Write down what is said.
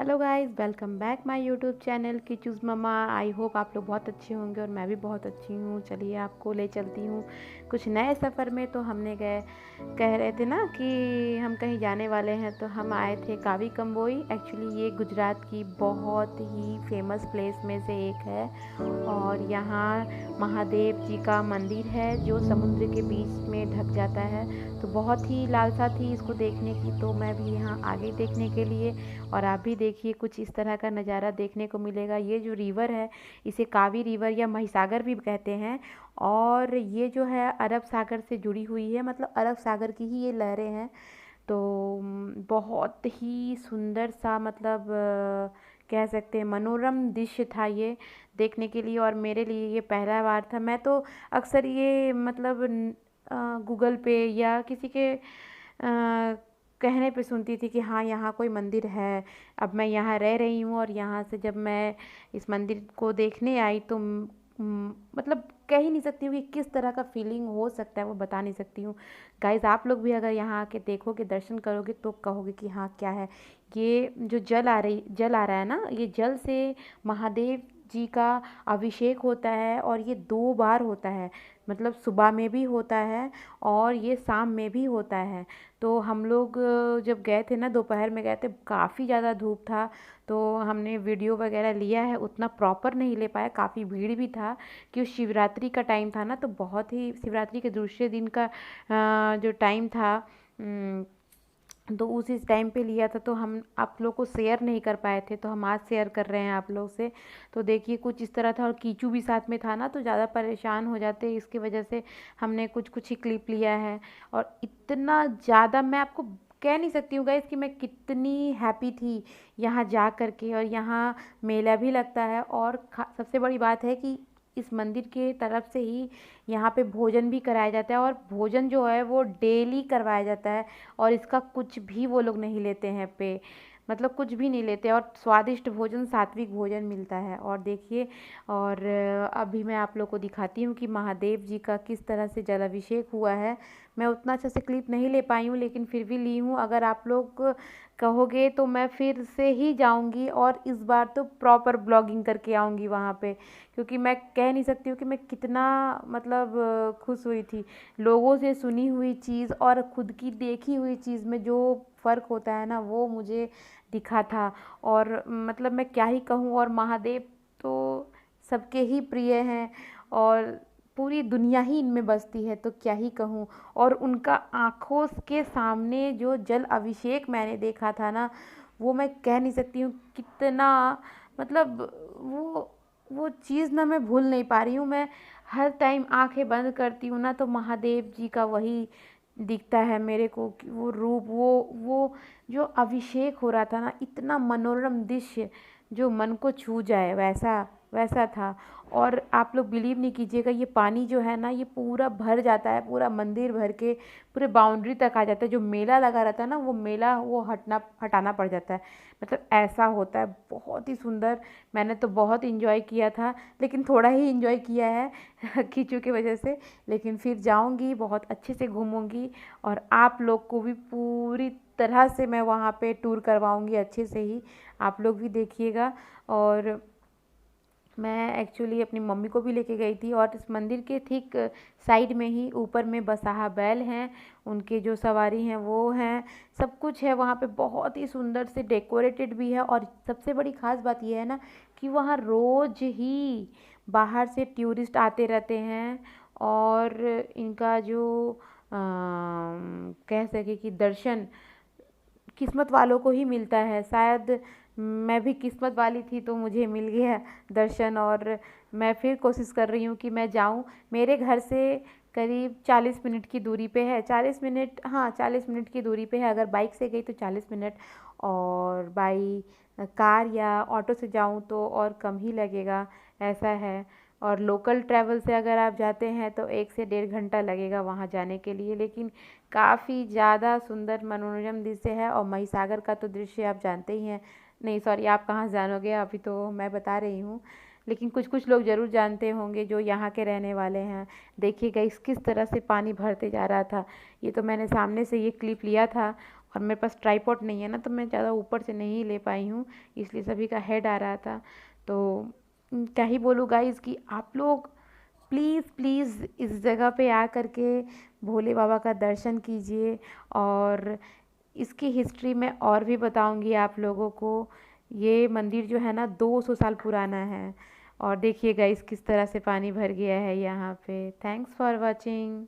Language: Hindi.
Hello guys, welcome back my YouTube channel की चूज़ ममा। आई होप आप लोग बहुत अच्छे होंगे और मैं भी बहुत अच्छी हूँ। चलिए आपको ले चलती हूँ कुछ नए सफ़र में। तो हमने गए, कह रहे थे ना कि हम कहीं जाने वाले हैं, तो हम आए थे कावी कंबोई। एक्चुअली ये गुजरात की बहुत ही फेमस प्लेस में से एक है और यहाँ महादेव जी का मंदिर है जो समुद्र के बीच में ढक जाता है। तो बहुत ही लालसा थी इसको देखने की, तो मैं भी यहाँ आ गई देखने के लिए। और आप भी देखिए, कुछ इस तरह का नज़ारा देखने को मिलेगा। ये जो रिवर है इसे कावी रिवर या महिसागर भी कहते हैं और ये जो है अरब सागर से जुड़ी हुई है, मतलब अरब सागर की ही ये लहरें हैं। तो बहुत ही सुंदर सा, मतलब कह सकते हैं मनोरम दृश्य था ये देखने के लिए। और मेरे लिए ये पहला बार था। मैं तो अक्सर ये मतलब गूगल पे या किसी के कहने पे सुनती थी कि हाँ यहाँ कोई मंदिर है। अब मैं यहाँ रह रही हूँ और यहाँ से जब मैं इस मंदिर को देखने आई तो मतलब कह ही नहीं सकती हूँ कि किस तरह का फीलिंग हो सकता है, वो बता नहीं सकती हूँ। गाइस, आप लोग भी अगर यहाँ आके देखोगे, दर्शन करोगे तो कहोगे कि हाँ क्या है ये। जो जल आ रहा है ना, ये जल से महादेव जी का अभिषेक होता है और ये 2 बार होता है। मतलब सुबह में भी होता है और ये शाम में भी होता है। तो हम लोग जब गए थे ना, दोपहर में गए थे, काफ़ी ज़्यादा धूप था। तो हमने वीडियो वगैरह लिया है, उतना प्रॉपर नहीं ले पाया, काफ़ी भीड़ भी था कि शिवरात्रि का टाइम था ना। तो बहुत ही शिवरात्रि के दूसरे दिन का जो टाइम था, तो उसी टाइम पे लिया था। तो हम आप लोग को शेयर नहीं कर पाए थे, तो हम आज शेयर कर रहे हैं आप लोग से। तो देखिए कुछ इस तरह था और कीचू भी साथ में था ना, तो ज़्यादा परेशान हो जाते, इसकी वजह से हमने कुछ कुछ ही क्लिप लिया है। और इतना ज़्यादा मैं आपको कह नहीं सकती हूँ गाइस कि मैं कितनी हैप्पी थी यहाँ जा कर के। और यहाँ मेला भी लगता है और सबसे बड़ी बात है कि इस मंदिर के तरफ से ही यहाँ पे भोजन भी कराया जाता है और भोजन जो है वो डेली करवाया जाता है। और इसका कुछ भी वो लोग नहीं लेते हैं पे, मतलब कुछ भी नहीं लेते। और स्वादिष्ट भोजन, सात्विक भोजन मिलता है। और देखिए, और अभी मैं आप लोग को दिखाती हूँ कि महादेव जी का किस तरह से जलाभिषेक हुआ है। मैं उतना अच्छा से क्लिप नहीं ले पाई हूँ, लेकिन फिर भी ली हूँ। अगर आप लोग कहोगे तो मैं फिर से ही जाऊँगी और इस बार तो प्रॉपर ब्लॉगिंग करके आऊँगी वहाँ पे, क्योंकि मैं कह नहीं सकती हूँ कि मैं कितना मतलब खुश हुई थी। लोगों से सुनी हुई चीज़ और खुद की देखी हुई चीज़ में जो फ़र्क होता है ना, वो मुझे दिखा था। और मतलब मैं क्या ही कहूँ। और महादेव तो सबके ही प्रिय हैं और पूरी दुनिया ही इनमें बसती है, तो क्या ही कहूँ। और उनका आँखों के सामने जो जल अभिषेक मैंने देखा था ना, वो मैं कह नहीं सकती हूँ कितना, मतलब वो वो चीज़ ना मैं भूल नहीं पा रही हूँ। मैं हर टाइम आंखें बंद करती हूँ ना, तो महादेव जी का वही दिखता है मेरे को कि वो रूप, वो जो अभिषेक हो रहा था ना, इतना मनोरम दृश्य जो मन को छू जाए, वैसा वैसा था। और आप लोग बिलीव नहीं कीजिएगा, ये पानी जो है ना, ये पूरा भर जाता है, पूरा मंदिर भर के पूरे बाउंड्री तक आ जाता है। जो मेला लगा रहता है ना, वो मेला वो हटाना पड़ जाता है। मतलब ऐसा होता है, बहुत ही सुंदर। मैंने तो बहुत इंजॉय किया था, लेकिन थोड़ा ही इंजॉय किया है खींचू की वजह से। लेकिन फिर जाऊंगी, बहुत अच्छे से घूमूंगी और आप लोग को भी पूरी तरह से मैं वहाँ पे टूर करवाऊंगी अच्छे से ही। आप लोग भी देखिएगा। और मैं एक्चुअली अपनी मम्मी को भी लेके गई थी और इस मंदिर के ठीक साइड में ही ऊपर में बसाहा बैल हैं, उनके जो सवारी हैं वो हैं, सब कुछ है वहाँ पे। बहुत ही सुंदर से डेकोरेटेड भी है। और सबसे बड़ी ख़ास बात यह है ना कि वहाँ रोज़ ही बाहर से टूरिस्ट आते रहते हैं और इनका जो कह सके कि दर्शन किस्मत वालों को ही मिलता है। शायद मैं भी किस्मत वाली थी तो मुझे मिल गया दर्शन। और मैं फिर कोशिश कर रही हूँ कि मैं जाऊँ। मेरे घर से करीब 40 मिनट की दूरी पे है, 40 मिनट, हाँ 40 मिनट की दूरी पे है। अगर बाइक से गई तो 40 मिनट, और बाई कार या ऑटो से जाऊँ तो और कम ही लगेगा, ऐसा है। और लोकल ट्रैवल से अगर आप जाते हैं तो 1 से 1.5 घंटा लगेगा वहाँ जाने के लिए। लेकिन काफ़ी ज़्यादा सुंदर मनोरंजन दृश्य है। और महिसागर का तो दृश्य आप जानते ही हैं। नहीं सॉरी, आप कहाँ जानोगे, अभी तो मैं बता रही हूँ, लेकिन कुछ कुछ लोग ज़रूर जानते होंगे जो यहाँ के रहने वाले हैं। देखिएगा इस किस तरह से पानी भरते जा रहा था। ये तो मैंने सामने से ये क्लिप लिया था और मेरे पास ट्राइपॉड नहीं है ना, तो मैं ज़्यादा ऊपर से नहीं ले पाई हूँ, इसलिए सभी का हेड आ रहा था। तो क्या ही बोलूँ गाइज़ कि आप लोग प्लीज़ प्लीज़ इस जगह पे आ कर के भोले बाबा का दर्शन कीजिए। और इसकी हिस्ट्री मैं और भी बताऊंगी आप लोगों को। ये मंदिर जो है ना 200 साल पुराना है। और देखिए गाइस किस तरह से पानी भर गया है यहाँ पे। Thanks for watching.